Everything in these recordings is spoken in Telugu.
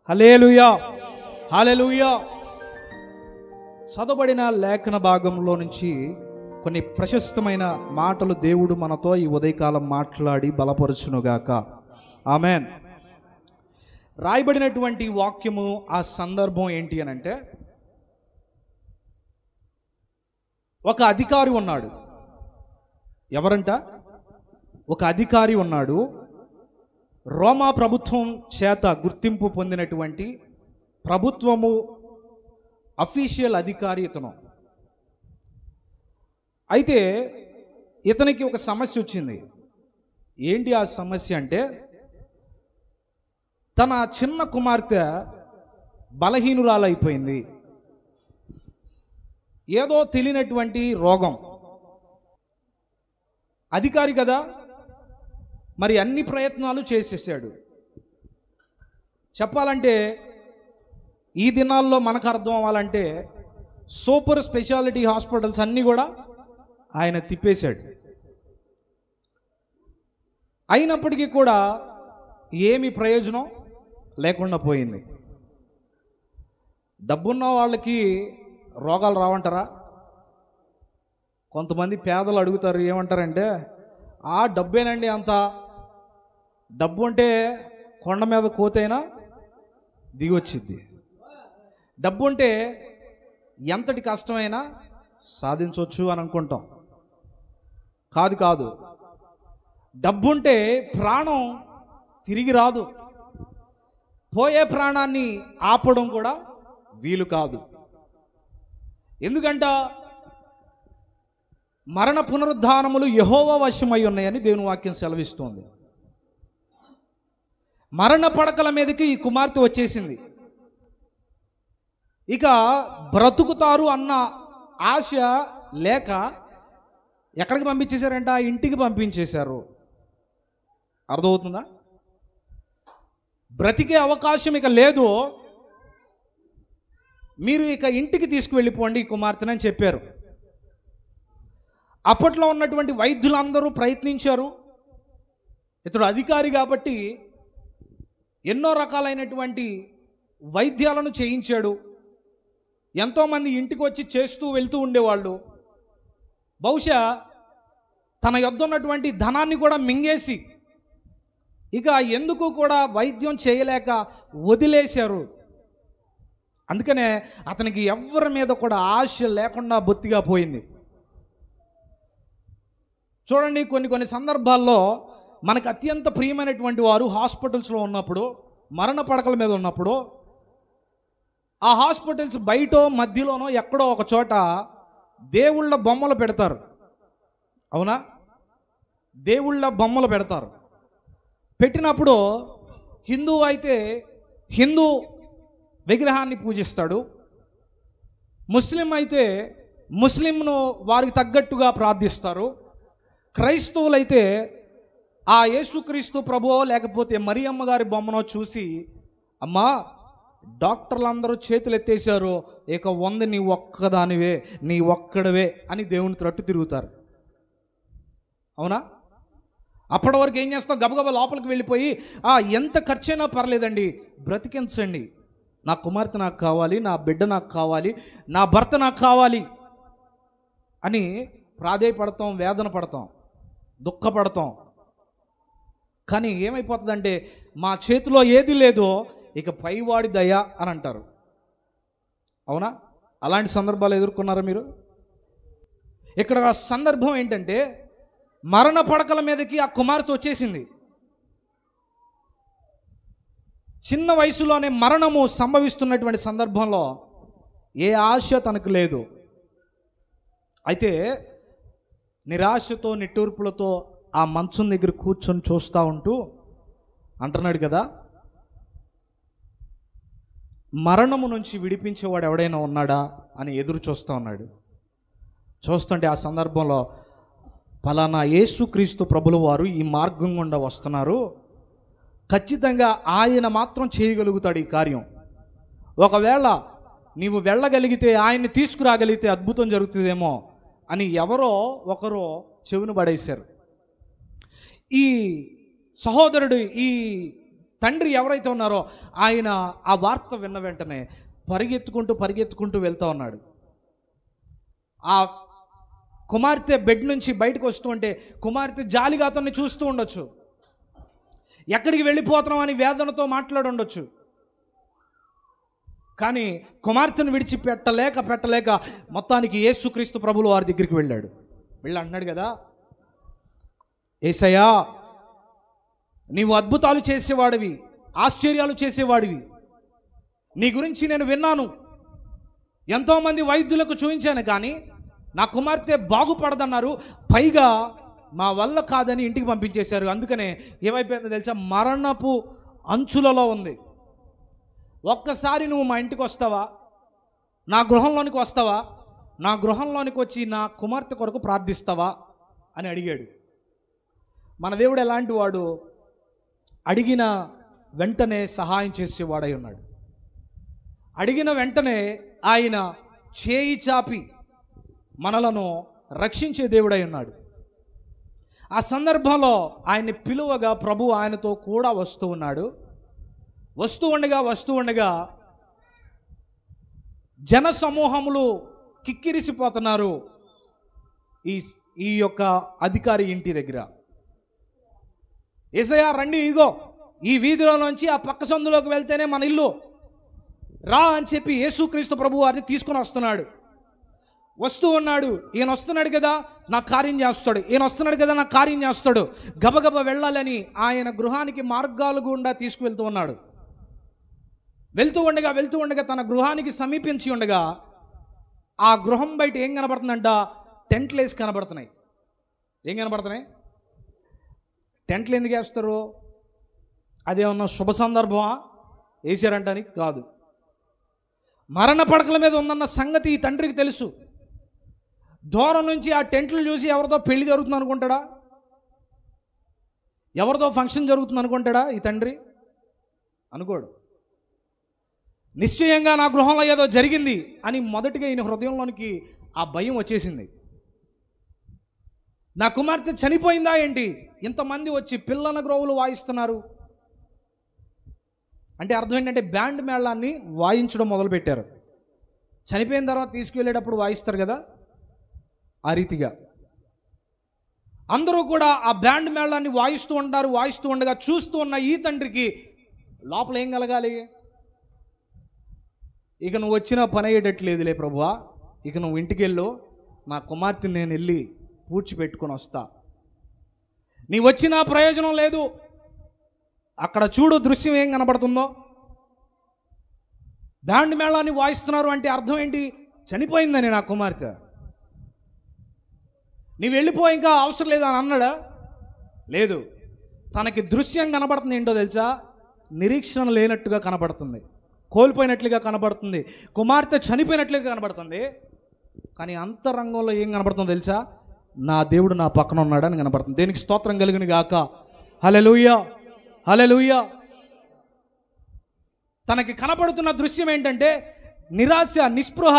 హల్లెలూయా, హల్లెలూయా. చదవబడిన లేఖన భాగంలో నుంచి కొన్ని ప్రశస్తమైన మాటలు దేవుడు మనతో ఈ ఉదయకాలం మాట్లాడి బలపరుచునుగాక. ఆమెన్. రాయబడినటువంటి వాక్యము, ఆ సందర్భం ఏంటి అని అంటే, ఒక అధికారి ఉన్నాడు. ఎవరంట? ఒక అధికారి ఉన్నాడు. రోమా ప్రభుత్వం చేత గుర్తింపు పొందినటువంటి ప్రభుత్వము అఫీషియల్ అధికారి ఇతను. అయితే ఇతనికి ఒక సమస్య వచ్చింది. ఏంటి ఆ సమస్య అంటే, తన చిన్న కుమార్తె బలహీనురాలైపోయింది. ఏదో తెలియనటువంటి రోగం. అధికారి కదా, మరి అన్ని ప్రయత్నాలు చేసేసాడు. చెప్పాలంటే ఈ దినాల్లో మనకు అర్థం అవ్వాలంటే సూపర్ స్పెషాలిటీ హాస్పిటల్స్ అన్నీ కూడా ఆయన తిప్పేశాడు. అయినప్పటికీ కూడా ఏమి ప్రయోజనం లేకుండా పోయింది. డబ్బున్న వాళ్ళకి రోగాలు రావంటారా? కొంతమంది పేదలు అడుగుతారు, ఏమంటారంటే, ఆ డబ్బేనండి అంత, డబ్బు అంటే కొండ మీద కోతైనా దిగొచ్చిద్ది, డబ్బు అంటే ఎంతటి కష్టమైనా సాధించవచ్చు అని అనుకుంటాం. కాదు కాదు, డబ్బు ఉంటే ప్రాణం తిరిగి రాదు. పోయే ప్రాణాన్ని ఆపడం కూడా వీలు కాదు. ఎందుకంట మరణ పునరుద్ధానములు యెహోవా వశమై ఉన్నాయని దేవుని వాక్యం సెలవిస్తోంది. మరణ పడకల మీదకి ఈ కుమార్తె వచ్చేసింది. ఇక బ్రతుకుతారు అన్న ఆశ లేక ఎక్కడికి పంపించేశారంట? ఇంటికి పంపించేశారు. అర్థమవుతుందా? బ్రతికే అవకాశం ఇక లేదు, మీరు ఇక ఇంటికి తీసుకువెళ్ళిపోండి ఈ కుమార్తెని అని చెప్పారు. అప్పట్లో ఉన్నటువంటి వైద్యులందరూ ప్రయత్నించారు. ఇతడు అధికారి కాబట్టి ఎన్నో రకాలైనటువంటి వైద్యాలను చేయించాడు. ఎంతోమంది ఇంటికి వచ్చి చేస్తూ వెళ్తూ ఉండేవాళ్ళు. బహుశా తన యొద్ద ఉన్నటువంటి ధనాన్ని కూడా మింగేసి ఇక ఎందుకు కూడా వైద్యం చేయలేక వదిలేశారు. అందుకనే అతనికి ఎవరి మీద కూడా ఆశ లేకుండా బొత్తిగా పోయింది. చూడండి, కొన్ని సందర్భాల్లో మనకు అత్యంత ప్రియమైనటువంటి వారు హాస్పిటల్స్లో ఉన్నప్పుడు, మరణ పడకల మీద ఉన్నప్పుడు, ఆ హాస్పిటల్స్ బయటో మధ్యలోనో ఎక్కడో ఒక చోట దేవుళ్ళ బొమ్మలు పెడతారు. అవునా? దేవుళ్ళ బొమ్మలు పెడతారు. పెట్టినప్పుడు హిందువు అయితే హిందూ విగ్రహాన్ని పూజిస్తాడు, ముస్లిం అయితే ముస్లింను వారికి తగ్గట్టుగా ప్రార్థిస్తారు, క్రైస్తవులైతే ఆ యేసుక్రీస్తు ప్రభువో లేకపోతే మరియమ్మ గారి బొమ్మనో చూసి, అమ్మా డాక్టర్లందరూ చేతులు ఎత్తేసారు, ఇక వంద నీ ఒక్కదానివే, నీ ఒక్కడవే అని దేవుని తట్టు తిరుగుతారు. అవునా? అప్పటి వరకు ఏం చేస్తాం? గబగబా లోపలికి వెళ్ళిపోయి, ఎంత ఖర్చైనా పర్లేదండి, బ్రతికించండి, నా కుమార్తె నాకు కావాలి, నా బిడ్డ నాకు కావాలి, నా భర్త నాకు కావాలి అని ప్రాధేయపడతాం, వేదన పడతాం, దుఃఖపడతాం. కానీ ఏమైపోతుందంటే, మా చేతిలో ఏది లేదో ఇక పైవాడి దయ అని అంటారు. అవునా? అలాంటి సందర్భాలు ఎదుర్కొన్నారా మీరు? ఇక్కడ సందర్భం ఏంటంటే, మరణ పడకల మీదకి ఆ కుమార్తె వచ్చేసింది. చిన్న వయసులోనే మరణము సంభవిస్తున్నటువంటి సందర్భంలో ఏ ఆశ తనకు లేదు. అయితే నిరాశతో నిట్టూర్పులతో ఆ మంచం దగ్గర కూర్చొని చూస్తూ ఉంటూ అంటున్నాడు కదా, మరణము నుంచి విడిపించేవాడు ఎవడైనా ఉన్నాడా అని ఎదురు చూస్తూ ఉన్నాడు. చూస్తుంటే ఆ సందర్భంలో, ఫలానా యేసుక్రీస్తు ప్రభుల వారు ఈ మార్గం గుండా వస్తున్నారు, ఖచ్చితంగా ఆయన మాత్రం చేయగలుగుతాడు ఈ కార్యం. ఒకవేళ నీవు వెళ్ళగలిగితే, ఆయన్ని తీసుకురాగలిగితే అద్భుతం జరుగుతుందేమో అని ఎవరో ఒకరు చెవిని పడేశారు. ఈ సహోదరుడు, ఈ తండ్రి ఎవరైతే ఉన్నారో ఆయన ఆ వార్త విన్న వెంటనే పరిగెత్తుకుంటూ వెళ్తూ ఉన్నాడు. ఆ కుమార్తె బెడ్ నుంచి బయటకు వస్తూ ఉంటే కుమార్తె జాలిగా అతన్ని చూస్తూ ఉండొచ్చు. ఎక్కడికి వెళ్ళిపోతున్నాం అని వేదనతో మాట్లాడి ఉండొచ్చు. కానీ కుమార్తెను పెట్టలేక మొత్తానికి యేసుక్రీస్తు ప్రభువుల వారి దగ్గరికి వెళ్ళాడు. వెళ్ళి అంటున్నాడు కదా, యేసయ్యా నీవు అద్భుతాలు చేసేవాడివి, ఆశ్చర్యాలు చేసేవాడివి, నీ గురించి నేను విన్నాను, ఎంతోమంది వైద్యులకు చూపించాను, కానీ నా కుమార్తె బాగుపడదన్నారు, పైగా మా వల్ల కాదని ఇంటికి పంపించేశారు. అందుకనే ఏమైపోయిందో తెలుసా, మరణపు అంచులలో ఉంది. ఒక్కసారి నువ్వు మా ఇంటికి వస్తావా, నా గృహంలోనికి వస్తావా, నా గృహంలోనికి వచ్చి నా కుమార్తె కొరకు ప్రార్థిస్తావా అని అడిగాడు. మన దేవుడు ఎలాంటి వాడు, అడిగిన వెంటనే సహాయం చేసేవాడై ఉన్నాడు. అడిగిన వెంటనే ఆయన చేయి చాపి మనలను రక్షించే దేవుడై ఉన్నాడు. ఆ సందర్భంలో ఆయన్ని పిలువగా ప్రభు ఆయనతో కూడా వస్తూ ఉన్నాడు. వస్తూ ఉండగా జన సమూహములు కిక్కిరిసిపోతున్నారు ఈ యొక్క అధికారి ఇంటి దగ్గర. యేసయ్యా రండి, ఇగో ఈ వీధిలో నుంచి ఆ పక్క సందులోకి వెళ్తేనే మన ఇల్లు, రా అని చెప్పి యేసుక్రీస్తు ప్రభు వారిని తీసుకుని వస్తూ ఉన్నాడు. ఈయన వస్తున్నాడు కదా నాకు కార్యం చేస్తాడు, ఈయన వస్తున్నాడు కదా నాకు కార్యం చేస్తాడు, గబగబ వెళ్ళాలని ఆయన గృహానికి మార్గాలు గుండా తీసుకువెళ్తూ ఉన్నాడు. వెళ్తూ ఉండగా తన గృహానికి సమీపించి ఉండగా ఆ గృహం బయట ఏం కనబడుతుందంట, టెంట్లు వేసి కనబడుతున్నాయి. ఏం కనబడుతున్నాయి? టెంట్లు ఎందుకు వేస్తారు? అదేమన్నా శుభ సందర్భమా వేసారంటని కాదు. మరణ పడకల మీద ఉందన్న సంగతి ఈ తండ్రికి తెలుసు. దూరం నుంచి ఆ టెంట్లు చూసి ఎవరితో పెళ్లి జరుగుతుంది అనుకుంటాడా, ఎవరితో ఫంక్షన్ జరుగుతుంది అనుకుంటాడా ఈ తండ్రి? అనుకోడు. నిశ్చయంగా నా గృహంలో ఏదో జరిగింది అని మొదటిగా ఈయన హృదయంలోనికి ఆ భయం వచ్చేసింది. నా కుమార్తె చనిపోయిందా ఏంటి, ఇంతమంది వచ్చి పిల్లల గ్రోవులు వాయిస్తున్నారు అంటే అర్థం ఏంటంటే బ్యాండ్ మేళాన్ని వాయించడం మొదలుపెట్టారు. చనిపోయిన తర్వాత తీసుకువెళ్ళేటప్పుడు వాయిస్తారు కదా, ఆ రీతిగా అందరూ కూడా ఆ బ్యాండ్ మేళాన్ని వాయిస్తూ ఉండగా చూస్తూ ఉన్న ఈ తండ్రికి లోపల ఏం కలగాలి, ఇక నువ్వు వచ్చినా పని అయ్యేటట్లేదులే ప్రభువా, ఇక నువ్వు ఇంటికి వెళ్ళు, నా కుమార్తెని నేను వెళ్ళి పూడ్చిపెట్టుకొని వస్తా, నీ వచ్చినా ప్రయోజనం లేదు. అక్కడ చూడు దృశ్యం ఏం కనబడుతుందో, బ్యాండ్ మేళాన్ని వాయిస్తున్నారు అంటే అర్థం ఏంటి, చనిపోయిందని నా కుమార్తె, నీవు వెళ్ళిపో, ఇంకా అవసరం లేదా అని అన్నాడా? లేదు. తనకి దృశ్యం కనబడుతుంది ఏంటో తెలుసా, నిరీక్షణ లేనట్టుగా కనబడుతుంది, కోల్పోయినట్లుగా కనబడుతుంది, కుమార్తె చనిపోయినట్లుగా కనబడుతుంది. కానీ అంతరంగంలో ఏం కనబడుతుందో తెలుసా, నా దేవుడు నా పక్కన ఉన్నాడని కనబడుతుంది. దేనికి స్తోత్రం కలుగును గాక. హల్లెలూయా, హల్లెలూయా. తనకి కనబడుతున్న దృశ్యం ఏంటంటే నిరాశ, నిస్పృహ,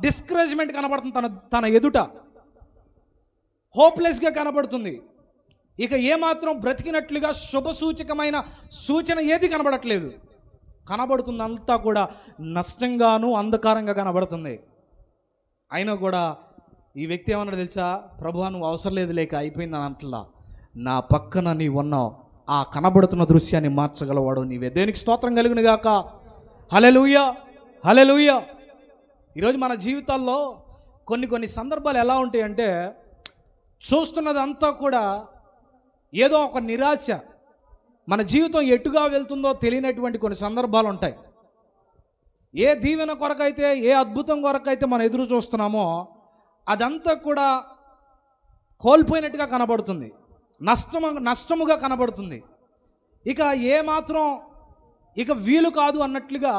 డిస్కరేజ్మెంట్ కనబడుతుంది తన ఎదుట. హోప్లెస్గా కనబడుతుంది. ఇక ఏమాత్రం బ్రతికినట్లుగా శుభసూచకమైన సూచన ఏది కనబడట్లేదు. కనబడుతుంది అంతా కూడా నష్టంగాను అంధకారంగా కనబడుతుంది. అయినా కూడా ఈ వ్యక్తి ఏమన్నాడు తెలుసా, ప్రభువా నువ్వు అవసరం లేదు లేక అయిపోయింది అని అంటలా, నా పక్కన నీవు ఉన్నావు, ఆ కనబడుతున్న దృశ్యాన్ని మార్చగలవాడు నీవే. దేనికి స్తోత్రం కలుగును గాక. హల్లెలూయా, హల్లెలూయా. ఈరోజు మన జీవితాల్లో కొన్ని సందర్భాలు ఎలా ఉంటాయంటే, చూస్తున్నదంతా కూడా ఏదో ఒక నిరాశ, మన జీవితం ఎటుగా వెళ్తుందో తెలియనటువంటి కొన్ని సందర్భాలు ఉంటాయి. ఏ దీవెన కొరకైతే, ఏ అద్భుతం కొరకైతే మనం ఎదురు చూస్తున్నామో అదంతా కూడా కోల్పోయినట్టుగా కనబడుతుంది, నష్టముగా కనబడుతుంది. ఇక ఏమాత్రం ఇక వీలు కాదు అన్నట్లుగా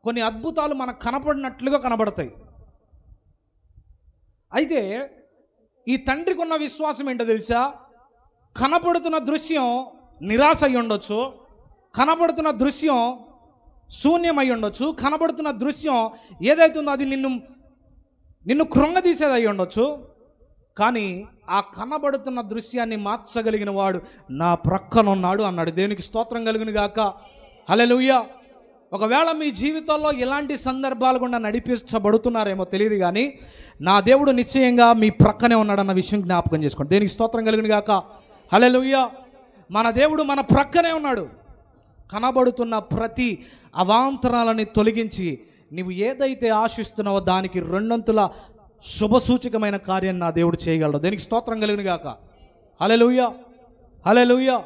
కొన్ని అద్భుతాలు మనకు కనపడినట్లుగా కనబడతాయి. అయితే ఈ తండ్రికి ఉన్న విశ్వాసం ఏంటో తెలుసా, కనపడుతున్న దృశ్యం నిరాశ అయి ఉండొచ్చు, కనబడుతున్న దృశ్యం శూన్యమై ఉండొచ్చు, కనబడుతున్న దృశ్యం ఏదైతుందో అది నిన్ను కృంగదీసేది అయి ఉండొచ్చు. కానీ ఆ కనబడుతున్న దృశ్యాన్ని మార్చగలిగిన వాడు నా ప్రక్కన ఉన్నాడు అన్నాడు. దేవునికి స్తోత్రం కలుగును గాక. హల్లెలూయా. ఒకవేళ మీ జీవితంలో ఇలాంటి సందర్భాలు గుండా నడిపించబడుతున్నారేమో తెలియదు, కానీ నా దేవుడు నిశ్చయంగా మీ ప్రక్కనే ఉన్నాడన్న విషయం జ్ఞాపకం చేసుకోండి. దేనికి స్తోత్రం కలుగును గాక. హల్లెలూయా. మన దేవుడు మన ప్రక్కనే ఉన్నాడు. కనబడుతున్న ప్రతి అవాంతరాలని తొలగించి నీవు ఏదైతే ఆశిస్తున్నావో దానికి రెండంతుల శుభసూచకమైన కార్యాన్ని నా దేవుడు చేయగలడు. దేనికి స్తోత్రం కలుగును గాక. హల్లెలూయా. హల్లెలూయా.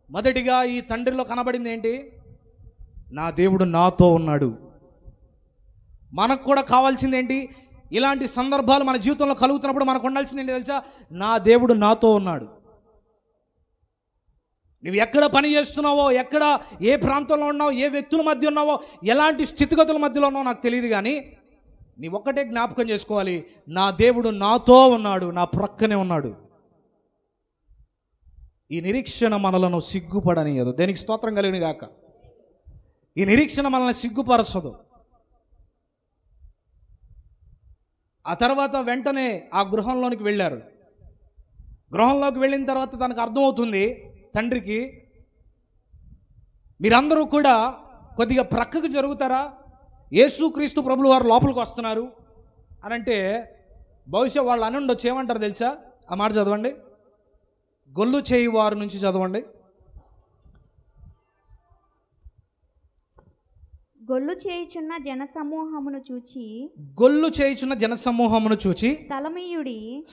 మొదటిగా ఈ తండ్రిలో కనబడింది ఏంటి? నా దేవుడు నాతో ఉన్నాడు. మనకు కూడా కావాల్సింది ఏంటి? ఇలాంటి సందర్భాలు మన జీవితంలో కలుగుతున్నప్పుడు మనకు ఉండాల్సింది ఏంటి తెలుసా? నా దేవుడు నాతో ఉన్నాడు. నువ్వు ఎక్కడ పని చేస్తున్నావో, ఎక్కడ ఏ ప్రాంతంలో ఉన్నావో, ఏ వ్యక్తుల మధ్య ఉన్నావో, ఎలాంటి స్థితిగతుల మధ్యలో ఉన్నావో నాకు తెలియదు, కానీ నీ ఒక్కటే జ్ఞాపకం చేసుకోవాలి, నా దేవుడు నాతో ఉన్నాడు, నా ప్రక్కనే ఉన్నాడు. ఈ నిరీక్షణ మనలను సిగ్గుపడనియదు. దేనికి స్తోత్రం కలిగిన గాక. ఈ నిరీక్షణ మనల్ని సిగ్గుపరచదు. ఆ తర్వాత వెంటనే ఆ గృహంలోనికి వెళ్ళారు. గృహంలోకి వెళ్ళిన తర్వాత తనకు అర్థమవుతుంది తండ్రికి, మీరందరూ కూడా కొద్దిగా ప్రక్కకు జరుగుతారా, యేసుక్రీస్తు ప్రభులు వారు లోపలికి వస్తున్నారు అని అంటే బహుశా వాళ్ళు అని ఉండొచ్చు. ఏమంటారు తెలుసా? ఆ మాట చదవండి, గొల్లు చేయి వారు నుంచి చదవండి. గొల్లు చేయుచున్న జనసమూహమును చూచి, గొల్లు చేయుచున్న జనసమూహమును చూచి,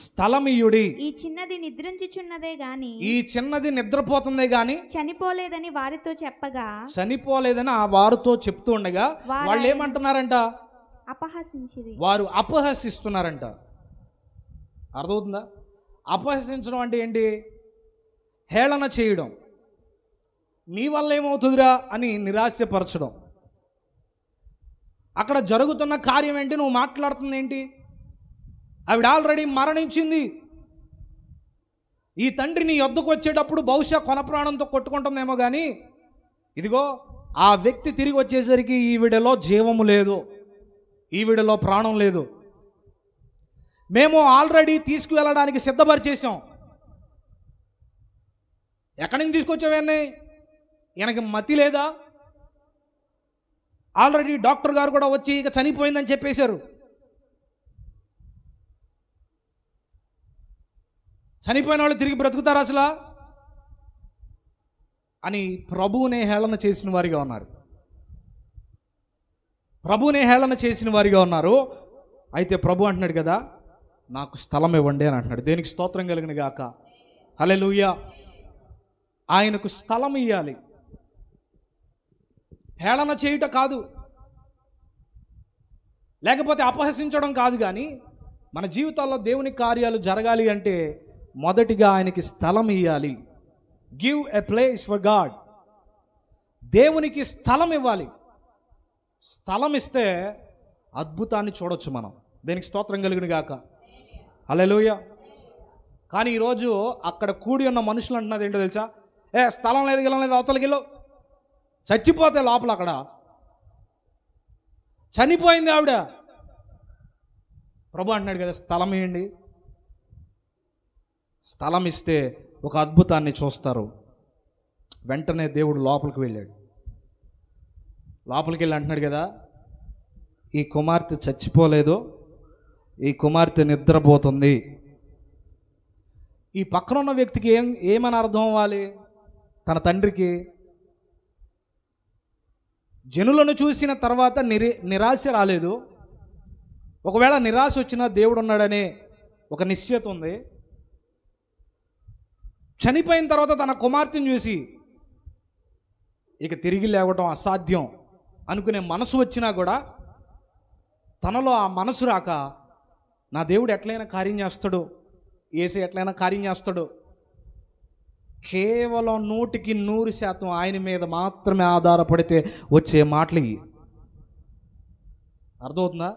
స్థలమీయుడి ఈ చిన్నది నిద్రించుచున్నదే గాని, ఈ చిన్నది నిద్రపోతుందే గాని చనిపోలేదని వారితో చెప్పగా, చనిపోలేదని ఆ వారితో చెప్తూ ఉండగా వాళ్ళు ఏమంటున్నారంట? అపహసించిరి. వారు అపహసిస్తున్నారంట. అర్థమవుతుందా? అపహసించడం అంటే ఏంటి? హేళన చేయడం, నీ వల్ల ఏమవుతుందిరా అని నిరాశపరచడం. అక్కడ జరుగుతున్న కార్యం ఏంటి? నువ్వు మాట్లాడుతుంది ఏంటి? ఆవిడ ఆల్రెడీ మరణించింది. ఈ తండ్రి నీ యొద్దకు వచ్చేటప్పుడు బహుశా కొన ప్రాణంతో కొట్టుకుంటుందేమో, కానీ ఇదిగో ఆ వ్యక్తి తిరిగి వచ్చేసరికి ఈవిడలో జీవము లేదు, ఈవిడలో ప్రాణం లేదు. మేము ఆల్రెడీ తీసుకువెళ్ళడానికి సిద్ధపరిచేసాం. ఎక్కడి నుంచి తీసుకొచ్చావన్నీ? ఈయనకి మతి లేదా? ఆల్రెడీ డాక్టర్ గారు కూడా వచ్చి ఇక చనిపోయిందని చెప్పేశారు. చనిపోయిన వాళ్ళు తిరిగి బ్రతుకుతారు అసలు అని ప్రభువునే హేళన చేసిన వారిగా ఉన్నారు. ప్రభువునే హేళన చేసిన వారిగా ఉన్నారు. అయితే ప్రభు అంటున్నాడు కదా, నాకు స్థలం ఇవ్వండి అని అంటున్నాడు. దేనికి స్తోత్రం కలిగిన గాక. హల్లెలూయా. ఆయనకు స్థలం ఇవ్వాలి. హేళన చేయుట కాదు, లేకపోతే అపహసించడం కాదు, కానీ మన జీవితాల్లో దేవుని కార్యాలు జరగాలి అంటే మొదటిగా ఆయనకి స్థలం ఇవ్వాలి. Give a place for God. దేవునికి స్థలం ఇవ్వాలి. స్థలం ఇస్తే అద్భుతాన్ని చూడొచ్చు మనం. దేనికి స్తోత్రం కలిగిన గాక. హల్లెలూయా. కానీ ఈరోజు అక్కడ కూడి ఉన్న మనుషులు అంటున్నది ఏంటో తెలుసా? స్థలం లేదు, గిలం లేదు, అవతలకిలో చచ్చిపోతే లోపల అక్కడ చనిపోయింది ఆవిడ. ప్రభు అంటున్నాడు కదా, స్థలం ఇవ్వండి. స్థలం ఇస్తే ఒక అద్భుతాన్ని చూస్తారు. వెంటనే దేవుడు లోపలికి వెళ్ళాడు. లోపలికి వెళ్ళి అంటున్నాడు కదా, ఈ కుమార్తె చచ్చిపోలేదు, ఈ కుమార్తె నిద్రపోతుంది. ఈ పక్కన ఉన్న వ్యక్తికి ఏమని అర్థం అవ్వాలి? తన తండ్రికి జనులను చూసిన తర్వాత నిరాశ రాలేదు. ఒకవేళ నిరాశ వచ్చినా దేవుడు ఉన్నాడనే ఒక నిశ్చయత ఉంది. చనిపోయిన తర్వాత తన కుమార్తెను చూసి ఇక తిరిగి లేవటం అసాధ్యం అనుకునే మనసు వచ్చినా కూడా తనలో ఆ మనసు రాక, నా దేవుడు ఎట్లయినా కార్యం చేస్తాడు, యేసు ఎట్లయినా కార్యం చేస్తాడు, కేవలం 100% ఆయన మీద మాత్రమే ఆధారపడితే వచ్చే మాటలు ఇవి. అర్థమవుతుందా?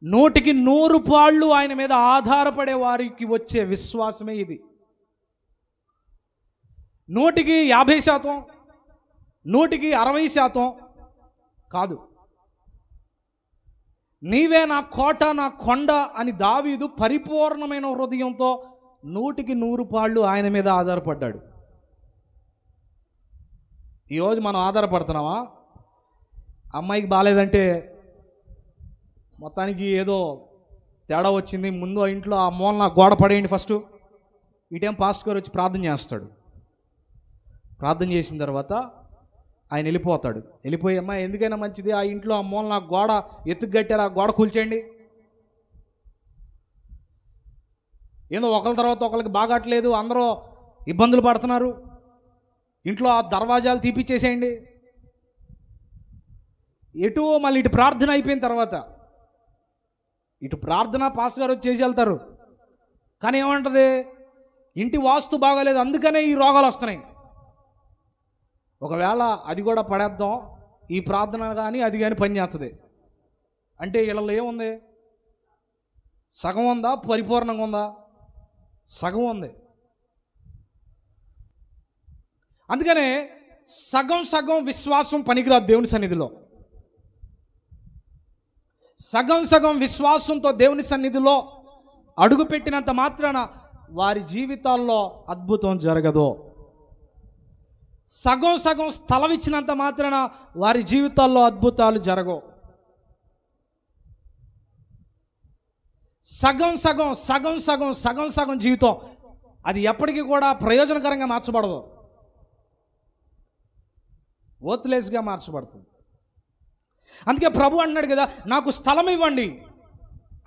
100% ఆయన మీద ఆధారపడే వారికి వచ్చే విశ్వాసమే ఇది. 150%, 160% కాదు. నీవే నా కోట, నా కొండ అని దావీదు పరిపూర్ణమైన హృదయంతో 100% ఆయన మీద ఆధారపడ్డాడు. ఈరోజు మనం ఆధారపడుతున్నామా? అమ్మాయికి బాగాలేదంటే మొత్తానికి ఏదో తేడా వచ్చింది, ముందు ఆ ఇంట్లో ఆ మూలన గోడ పడేయండి ఫస్ట్, ఇటేం పాస్ట్ గారు వచ్చి ప్రార్థన చేస్తాడు. ప్రార్థన చేసిన తర్వాత ఆయన వెళ్ళిపోతాడు. వెళ్ళిపోయి, అమ్మా ఎందుకైనా మంచిది ఆ ఇంట్లో ఆ మూలన గోడ ఎత్తుగట్టారు, ఆ గోడ కూల్చేయండి. ఏదో ఒకరి తర్వాత ఒకరికి బాగాట్లేదు, అందరూ ఇబ్బందులు పడుతున్నారు, ఇంట్లో ఆ దర్వాజాలు తీపిచ్చేసేయండి. ఎటు మళ్ళీ ఇటు ప్రార్థన అయిపోయిన తర్వాత ఇటు ప్రార్థన పాస్టర్ గారు వచ్చి చేసి వెళ్తారు. కానీ ఏమంటది, ఇంటి వాస్తు బాగాలేదు అందుకనే ఈ రోగాలు వస్తున్నాయి. ఒకవేళ అది కూడా పడేద్దాం, ఈ ప్రార్థన కానీ అది కానీ పని చేస్తుంది అంటే వీళ్ళలో ఏముంది? సగం ఉందా, పరిపూర్ణంగా ఉందా? సగం ఉంది. అందుకనే సగం సగం విశ్వాసం పనికిరాదు దేవుని సన్నిధిలో. సగం సగం విశ్వాసంతో దేవుని సన్నిధిలో అడుగుపెట్టినంత మాత్రాన వారి జీవితాల్లో అద్భుతం జరగదు. సగం సగం స్థలం ఇచ్చినంత మాత్రాన వారి జీవితాల్లో అద్భుతాలు జరగవు. సగం సగం సగం సగం సగం సగం జీవితం అది ఎప్పటికీ కూడా ప్రయోజనకరంగా మార్చబడదు, వర్త్లెస్గా మార్చబడుతుంది. అందుకే ప్రభు అన్నాడు కదా, నాకు స్థలం ఇవ్వండి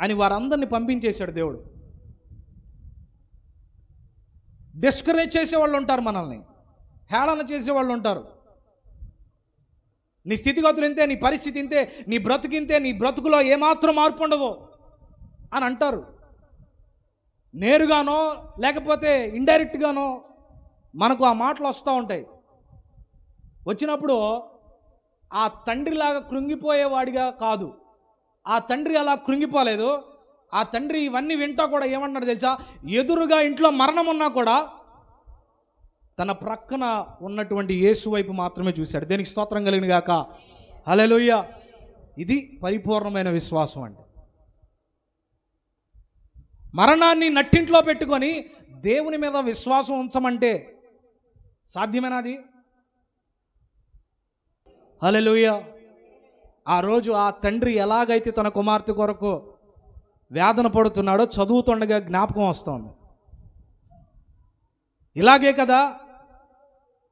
అని వారందరినీ పంపించేశాడు దేవుడు. డిస్కరేజ్ చేసేవాళ్ళు ఉంటారు, మనల్ని హేళన చేసేవాళ్ళు ఉంటారు. నీ స్థితిగతులు ఇంతే, నీ పరిస్థితి ఇంతే, నీ బ్రతుకింతే, నీ బ్రతుకులో ఏమాత్రం మార్పు ఉండదు అని అంటారు. నేరుగానో లేకపోతే ఇండైరెక్ట్గానో మనకు ఆ మాటలు వస్తూ ఉంటాయి. వచ్చినప్పుడు ఆ తండ్రిలాగా కృంగిపోయేవాడిగా కాదు, ఆ తండ్రి అలా కృంగిపోలేదు. ఆ తండ్రి ఇవన్నీ వింటా కూడా ఏమన్నాడు తెలుసా? ఎదురుగా ఇంట్లో మరణం ఉన్నా కూడా తన ప్రక్కన ఉన్నటువంటి యేసు వైపు మాత్రమే చూశాడు. దేనికి స్తోత్రం కలిగిన గాక, హల్లెలూయా. ఇది పరిపూర్ణమైన విశ్వాసం అంటే. మరణాన్ని నట్టింట్లో పెట్టుకొని దేవుని మీద విశ్వాసం ఉంచమంటే సాధ్యమేనాది? హల్లెలూయా. ఆ రోజు ఆ తండ్రి ఎలాగైతే తన కుమార్తె కొరకు వేదన పడుతున్నాడో చదువుతుండగా జ్ఞాపకం వస్తుంది. ఇలాగే కదా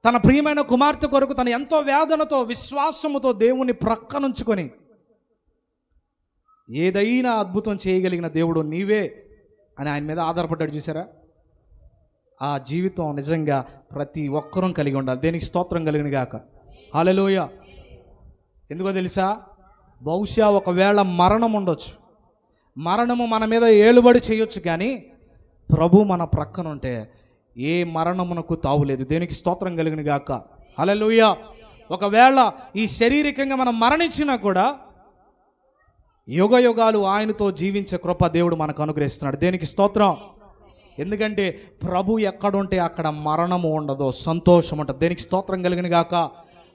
తన ప్రియమైన కుమార్తె కొరకు తను ఎంతో వేదనతో విశ్వాసముతో దేవుని ప్రక్కనుంచుకొని ఏదైనా అద్భుతం చేయగలిగిన దేవుడు నీవే అని ఆయన మీద ఆధారపడ్డాడు. చూసారా? ఆ జీవితం నిజంగా ప్రతి ఒక్కరూ కలిగి ఉండాలి. దేనికి స్తోత్రం కలిగిన గాక, హల్లెలూయా. ఎందుకో తెలుసా? బహుశా ఒకవేళ మరణం ఉండొచ్చు, మరణము మన మీద ఏలుబడి చేయొచ్చు, కానీ ప్రభు మన ప్రక్కన ఉంటే ఏ మరణమునకు తావులేదు. దేనికి స్తోత్రం కలిగిన గాక, హల్లెలూయా. ఒకవేళ ఈ శారీరకంగా మనం మరణించినా కూడా యుగ యుగాలు ఆయనతో జీవించే కృప దేవుడు మనకు అనుగ్రహిస్తున్నాడు. దేనికి స్తోత్రం. ఎందుకంటే ప్రభు ఎక్కడుంటే అక్కడ మరణము ఉండదు, సంతోషం ఉంటుంది. దేనికి స్తోత్రం కలిగిన గాక,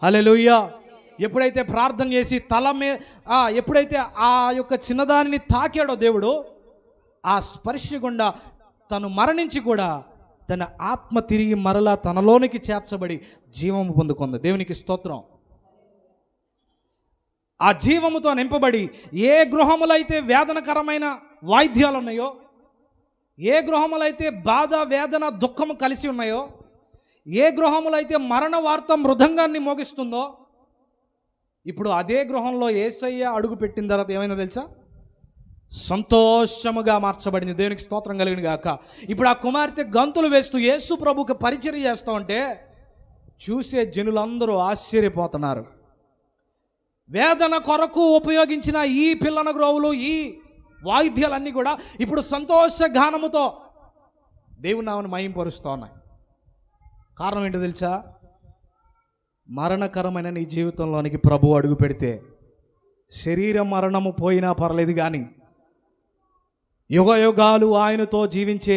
హల్లెలూయా. ఎప్పుడైతే ప్రార్థన చేసి తల మీద ఎప్పుడైతే ఆ యొక్క చిన్నదానిని తాకాడో దేవుడు, ఆ స్పర్శ గుండా తను మరణించి కూడా తన ఆత్మ తిరిగి మరలా తనలోనికి చేర్చబడి జీవము పొందుకుంది. దేవునికి స్తోత్రం. ఆ జీవముతో నింపబడి ఏ గృహములైతే వేదనకరమైన వాయిద్యాలు ఉన్నాయో, ఏ గృహములైతే బాధ వేదన దుఃఖము కలిసి ఉన్నాయో, ఏ గృహములైతే మరణ వార్త మృదంగాన్ని మోగిస్తుందో, ఇప్పుడు అదే గృహంలో యేసయ్య అడుగు పెట్టిన తర్వాత ఏమైనా తెలుసా? సంతోషముగా మార్చబడింది. దేవునికి స్తోత్రం కలిగిన గాక. ఇప్పుడు ఆ కుమార్తె గంతులు వేస్తూ యేసు ప్రభుకి పరిచర్య చేస్తూ ఉంటే చూసే జనులందరూ ఆశ్చర్యపోతున్నారు. వేదన కొరకు ఉపయోగించిన ఈ పిల్లన గ్రోవులు, ఈ వాయిద్యాలన్నీ కూడా ఇప్పుడు సంతోష గానముతో దేవుని నామమును మహింపరుస్తూ ఉన్నాయి. కారణం ఏంటో తెలుసా? మరణకరమైన నీ జీవితంలోనికి ప్రభు అడుగు పెడితే శరీర మరణము పోయినా పర్లేదు, కానీ యుగ యుగాలు ఆయనతో జీవించే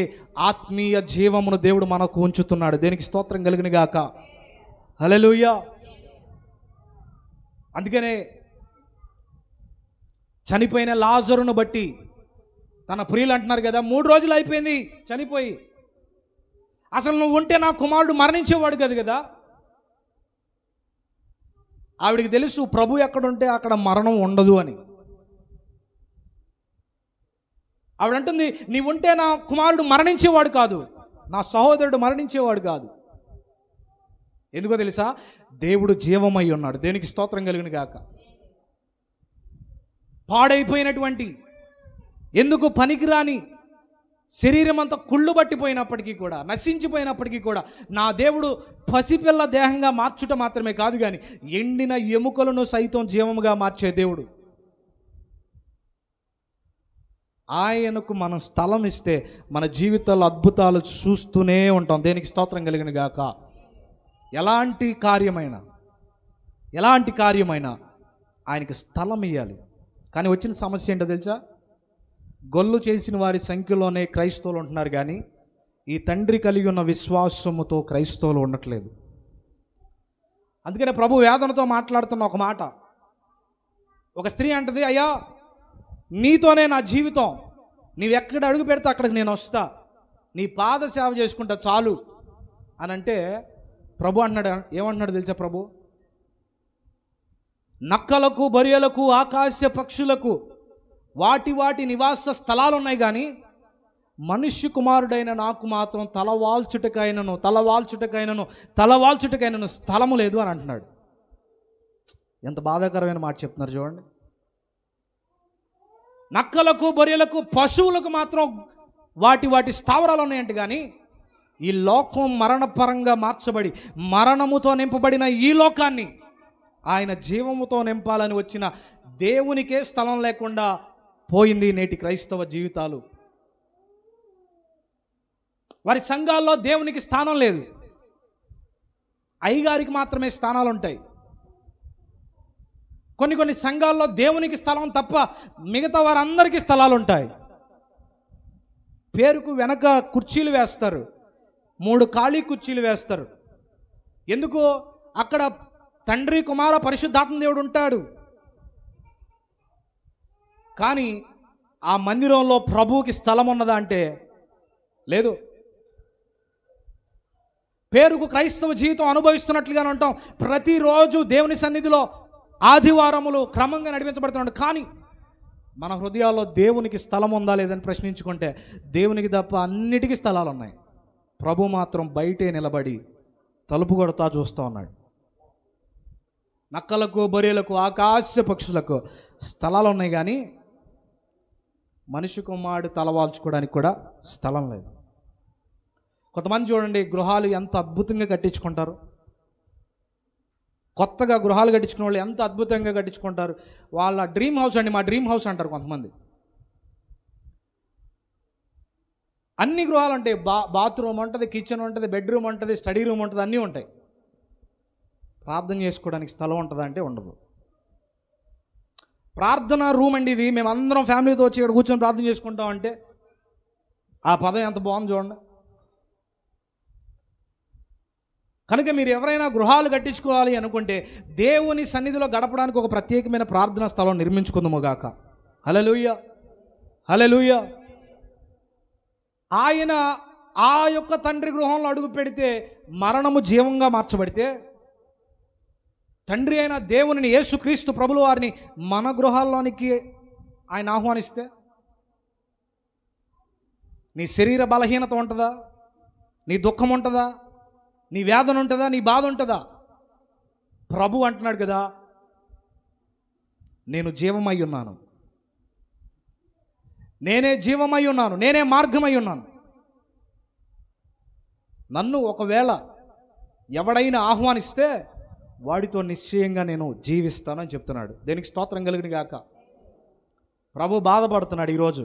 ఆత్మీయ జీవమును దేవుడు మనకు ఉంచుతున్నాడు. దేనికి స్తోత్రం కలిగిన గాక, హల్లెలూయా. అందుకనే చనిపోయిన లాజరును బట్టి తన ప్రియులు అంటున్నారు కదా, 3 రోజులు అయిపోయింది చనిపోయి, అసలు నువ్వు ఉంటే నా కుమారుడు మరణించేవాడు కదా. ఆవిడికి తెలుసు ప్రభు ఎక్కడుంటే అక్కడ మరణం ఉండదు అని. ఆవిడంటుంది, నీవుంటే నా కుమారుడు మరణించేవాడు కాదు, నా సహోదరుడు మరణించేవాడు కాదు. ఎందుకో తెలుసా? దేవుడు జీవమై ఉన్నాడు. దేనికి స్తోత్రం కలుగును గాక. పాడైపోయినటువంటి, ఎందుకు పనికిరాని శరీరం అంతా కుళ్ళు పట్టిపోయినప్పటికీ కూడా, నశించిపోయినప్పటికీ కూడా నా దేవుడు పసిపిల్ల దేహంగా మార్చుట మాత్రమే కాదు కానీ ఎండిన ఎముకలను సైతం జీవముగా మార్చే దేవుడు. ఆయనకు మనం స్థలం ఇస్తే మన జీవితాల్లో అద్భుతాలు చూస్తూనే ఉంటాం. దేనికి స్తోత్రం కలిగిన గాక. ఎలాంటి కార్యమైనా ఆయనకి స్థలం ఇవ్వాలి. కానీ వచ్చిన సమస్య ఏంటో తెలుసా? గొల్లు చేసిన వారి సంఖ్యలోనే క్రైస్తవులు ఉంటున్నారు, కానీ ఈ తండ్రి కలిగి ఉన్న విశ్వాసముతో క్రైస్తవులు ఉండట్లేదు. అందుకనే ప్రభు వేదనతో మాట్లాడుతున్న ఒక మాట. ఒక స్త్రీ అంటది, అయ్యా నీతోనే నా జీవితం, నీవెక్కడ అడుగు పెడితే అక్కడికి నేను వస్తా, నీ పాద సేవ చేసుకుంటా చాలు అని అంటే ప్రభు అంటున్నాడు. ఏమంటున్నాడు తెలుసా ప్రభు? నక్కలకు, బరియలకు, ఆకాశ పక్షులకు వాటి నివాస స్థలాలు ఉన్నాయి, కానీ మనుష్య కుమారుడైన నాకు మాత్రం తలవాల్చుటకైనను స్థలము లేదు అని అంటున్నాడు. ఎంత బాధాకరమైన మాట చెప్తున్నారు చూడండి. నక్కలకు, బొరియలకు, పశువులకు మాత్రం వాటి స్థావరాలు ఉన్నాయంట, కానీ ఈ లోకం మరణపరంగా మార్చబడి మరణముతో నింపబడిన ఈ లోకాన్ని ఆయన జీవముతో నింపాలని వచ్చిన దేవునికే స్థలం లేకుండా పోయింది నేటి క్రైస్తవ జీవితాలు. వారి సంఘాల్లో దేవునికి స్థానం లేదు, అయ్యగారికి మాత్రమే స్థానాలు ఉంటాయి. కొన్ని సంఘాల్లో దేవునికి స్థలం తప్ప మిగతా వారందరికీ స్థలాలు ఉంటాయి. పేరుకు వెనక కుర్చీలు వేస్తారు, 3 ఖాళీ కుర్చీలు వేస్తారు. ఎందుకు? అక్కడ తండ్రి, కుమార, పరిశుద్ధాత్మ దేవుడు ఉంటాడు. కానీ ఆ మందిరంలో ప్రభువుకి స్థలం ఉన్నదా అంటే లేదు. పేరుకు క్రైస్తవ జీవితం అనుభవిస్తున్నట్లుగానే ఉంటాం. ప్రతిరోజు దేవుని సన్నిధిలో ఆదివారములు క్రమంగా నడిపించబడుతున్నాడు, కానీ మన హృదయాల్లో దేవునికి స్థలం ఉందా లేదని ప్రశ్నించుకుంటే దేవునికి తప్ప అన్నిటికీ స్థలాలు ఉన్నాయి. ప్రభు మాత్రం బయటే నిలబడి తలుపు కొడతా చూస్తూ ఉన్నాడు. నక్కలకు, బొరియలకు, ఆకాశ పక్షులకు స్థలాలు ఉన్నాయి, కానీ మనిషి కుమారుడు తలవాల్చుకోవడానికి కూడా స్థలం లేదు. కొంతమంది చూడండి, గృహాలు ఎంత అద్భుతంగా కట్టించుకుంటారు. కొత్తగా గృహాలు కట్టించుకునే వాళ్ళు ఎంత అద్భుతంగా కట్టించుకుంటారు. వాళ్ళ డ్రీమ్ హౌస్ అండి, మా డ్రీమ్ హౌస్ అంటారు కొంతమంది. అన్ని గృహాలు ఉంటాయి, బాత్రూమ్ ఉంటుంది, కిచెన్ ఉంటుంది, బెడ్రూమ్ ఉంటుంది, స్టడీ రూమ్ ఉంటుంది, అన్నీ ఉంటాయి. ప్రార్థన చేసుకోవడానికి స్థలం ఉంటుందా అంటే ఉండదు. ప్రార్థన రూమ్ అండి ఇది, మేము అందరం ఫ్యామిలీతో వచ్చి ఇక్కడ కూర్చొని ప్రార్థన చేసుకుంటాం అంటే ఆ పదం ఎంత బాగుంది చూడండి. కనుక మీరు ఎవరైనా గృహాలు కట్టించుకోవాలి అనుకుంటే దేవుని సన్నిధిలో గడపడానికి ఒక ప్రత్యేకమైన ప్రార్థనా స్థలం నిర్మించుకుందాము గాక. హల్లెలూయా, హల్లెలూయా. ఆయన ఆ యొక్క తండ్రి గృహంలో అడుగు పెడితే మరణము జీవంగా మార్చబడితే, తండ్రి అయిన దేవుని యేసుక్రీస్తు ప్రభుల వారిని మన గృహాల్లోనికి ఆయన ఆహ్వానిస్తే నీ శరీర బలహీనత ఉంటుందా? నీ దుఃఖం ఉంటుందా? నీ వేదన ఉంటుందా? నీ బాధ ఉంటుందా? ప్రభు అంటున్నాడు కదా, నేను జీవమై ఉన్నాను, నేనే జీవమై ఉన్నాను, నేనే మార్గమై ఉన్నాను. నన్ను ఒకవేళ ఎవడైనా ఆహ్వానిస్తే వాడితో నిశ్చయంగా నేను జీవిస్తానని చెప్తున్నాడు. దేనికి స్తోత్రం కలిగిన గాక. ప్రభు బాధపడుతున్నాడు ఈరోజు.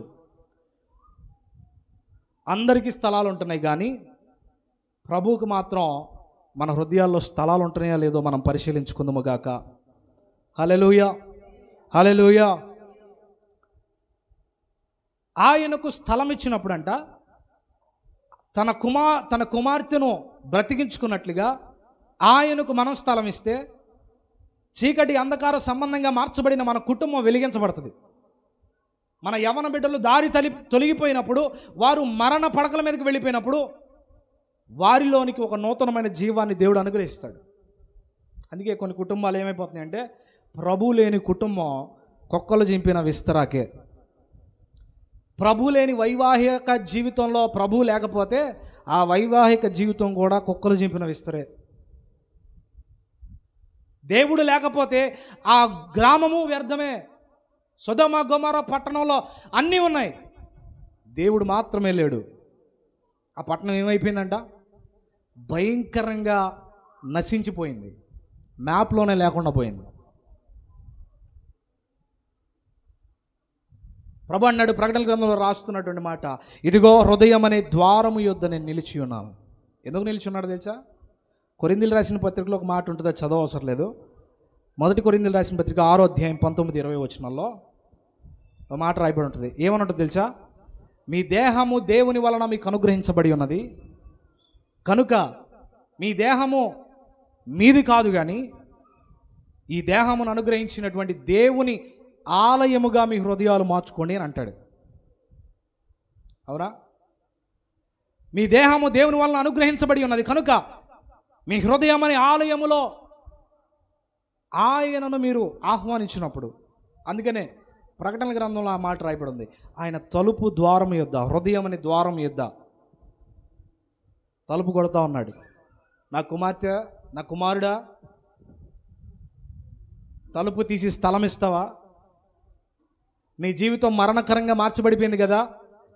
అందరికీ స్థలాలు ఉంటున్నాయి, కానీ ప్రభువుకు మాత్రం మన హృదయాల్లో స్థలాలు ఉంటున్నాయా లేదో మనం పరిశీలించుకుందాము గాక. హల్లెలూయా, హల్లెలూయా. ఆయనకు స్థలం ఇచ్చినప్పుడంట తన కుమార్తెను బ్రతికించుకున్నట్లుగా ఆయనకు మనం స్థలం ఇస్తే చీకటి అంధకార సంబంధంగా మార్చబడిన మన కుటుంబం వెలిగించబడుతుంది. మన యవ్వన బిడ్డలు దారి తొలగిపోయినప్పుడు, వారు మరణ పడకల మీదకి వెళ్ళిపోయినప్పుడు వారిలోనికి ఒక నూతనమైన జీవాన్ని దేవుడు అనుగ్రహిస్తాడు. అందుకే కొన్ని కుటుంబాలు ఏమైపోతున్నాయి అంటే, ప్రభు లేని కుటుంబం కుక్కలు చింపిన విస్తరాకే. ప్రభు లేని వైవాహిక జీవితంలో ప్రభు లేకపోతే ఆ వైవాహిక జీవితం కూడా కుక్కలు చింపిన విస్తరే. దేవుడు లేకపోతే ఆ గ్రామము వ్యర్థమే. సొదొమ గొమొర్రా పట్టణంలో అన్నీ ఉన్నాయి, దేవుడు మాత్రమే లేడు. ఆ పట్టణం ఏమైపోయిందంట? భయంకరంగా నశించిపోయింది, మ్యాప్లోనే లేకుండా పోయింది. ప్రభు అన్నాడు ప్రకటన గ్రంథంలో రాస్తున్నటువంటి మాట, ఇదిగో హృదయం అనే ద్వారము యొద్ద నేను నిలిచి ఉన్నాను. ఎందుకు నిలిచి ఉన్నాడు తెలుసా? కొరింథీయులు రాసిన పత్రికలో ఒక మాట ఉంటుంది, అది చదవవసరం లేదు. మొదటి కొరింథీయులు రాసిన పత్రిక 6వ అధ్యాయం 19-20 వచనాల్లో ఒక మాట రాయబడి ఉంటుంది. ఏమని ఉంటుంది తెలుసా? మీ దేహము దేవుని వలన మీకు అనుగ్రహించబడి ఉన్నది కనుక మీ దేహము మీది కాదు, కానీ ఈ దేహమును అనుగ్రహించినటువంటి దేవుని ఆలయముగా మీ హృదయాలు మార్చుకోండి అని అంటాడు. అవునా? మీ దేహము దేవుని వలన అనుగ్రహించబడి ఉన్నది కనుక మీ హృదయం అనే ఆలయములో ఆయనను మీరు ఆహ్వానించినప్పుడు, అందుకనే ప్రకటన గ్రంథంలో ఆ మాట రాయబడి ఉంది, ఆయన తలుపు ద్వారం యొద్ద, హృదయం అనే ద్వారం యొద్ద తలుపు కొడతా ఉన్నాడు. నా కుమార్తె, నా కుమారుడా, తలుపు తీసి స్థలం ఇస్తావా? నీ జీవితం మరణకరంగా మార్చబడిపోయింది కదా,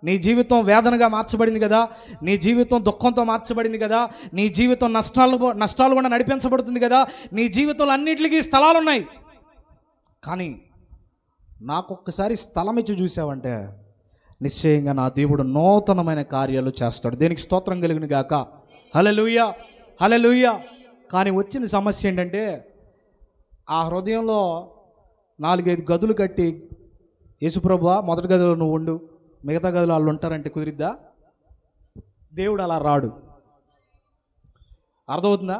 నీ జీవితం వేదనగా మార్చబడింది కదా, నీ జీవితం దుఃఖంతో మార్చబడింది కదా, నీ జీవితం నష్టాలు కూడా నడిపించబడుతుంది కదా, నీ జీవితంలో అన్నిటికీ స్థలాలు ఉన్నాయి. కానీ నాకొక్కసారి స్థలం ఇచ్చి చూసావంటే నిశ్చయంగా నా దేవుడు నూతనమైన కార్యాలు చేస్తాడు. దేనికి స్తోత్రం కలుగును గాక. హల్లెలూయా, హల్లెలూయా. కానీ వచ్చిన సమస్య ఏంటంటే, ఆ హృదయంలో 4-5 గదులు కట్టి, యేసుప్రభువా మొదటి గదిలో నువ్వు ఉండు, మిగతా గదిలో వాళ్ళు ఉంటారంటే కుదిరిద్దా? దేవుడు అలా రాడు. అర్థమవుతుందా?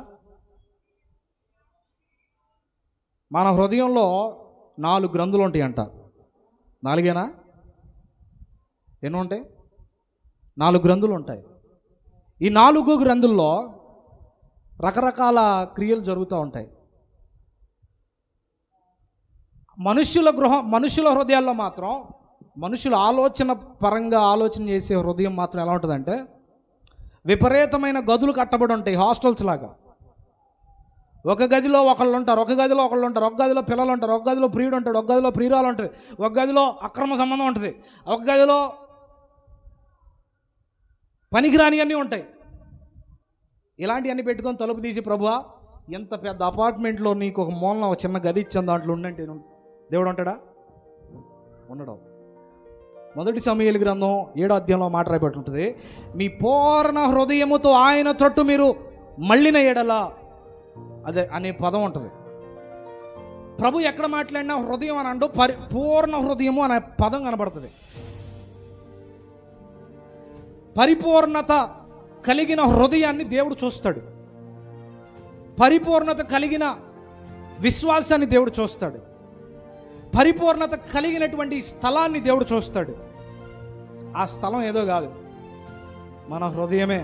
మన హృదయంలో 4 గ్రంథులు ఉంటాయంట. 4ఏనా? ఎన్నో ఉంటాయి? 4 గ్రంథులు ఉంటాయి. ఈ 4 గ్రంథుల్లో రకరకాల క్రియలు జరుగుతూ ఉంటాయి. మనుషుల హృదయాల్లో మాత్రం, మనుషుల ఆలోచన పరంగా ఆలోచన చేసే హృదయం మాత్రం ఎలా ఉంటుందంటే, విపరీతమైన గదులు కట్టబడి ఉంటాయి, హాస్టల్స్ లాగా. ఒక గదిలో ఒకళ్ళు ఉంటారు, ఒక గదిలో ఒకళ్ళు ఉంటారు, ఒక గదిలో పిల్లలు ఉంటారు, ఒక గదిలో ప్రియుడు ఉంటాడు, ఒక గదిలో ప్రియురాలు ఉంటుంది, ఒక గదిలో అక్రమ సంబంధం ఉంటుంది, ఒక గదిలో పనికిరాని అన్నీ ఉంటాయి. ఇలాంటివన్నీ పెట్టుకొని తలుపు తీసి, ప్రభువా ఎంత పెద్ద అపార్ట్మెంట్లో నీకు ఒక మూలన ఒక చిన్న గది ఇచ్చాను, దాంట్లో ఉండంటే దేవుడు ఉంటాడా? ఉండడం. మొదటి సమూయేలు గ్రంథం 7వ అధ్యాయంలో మాట రాయబడి ఉంటుంది, మీ పూర్ణ హృదయముతో ఆయన తట్టు మీరు మళ్ళిన ఎడలా, అదే అనే పదం ఉంటుంది. ప్రభు ఎక్కడ మాట్లాడినా హృదయం అని అంటూ పూర్ణ హృదయము అనే పదం కనబడుతుంది. పరిపూర్ణత కలిగిన హృదయాన్ని దేవుడు చూస్తాడు, పరిపూర్ణత కలిగిన విశ్వాసాన్ని దేవుడు చూస్తాడు, పరిపూర్ణత కలిగినటువంటి స్థలాన్ని దేవుడు చూస్తాడు. ఆ స్థలం ఏదో కాదు, మన హృదయమే.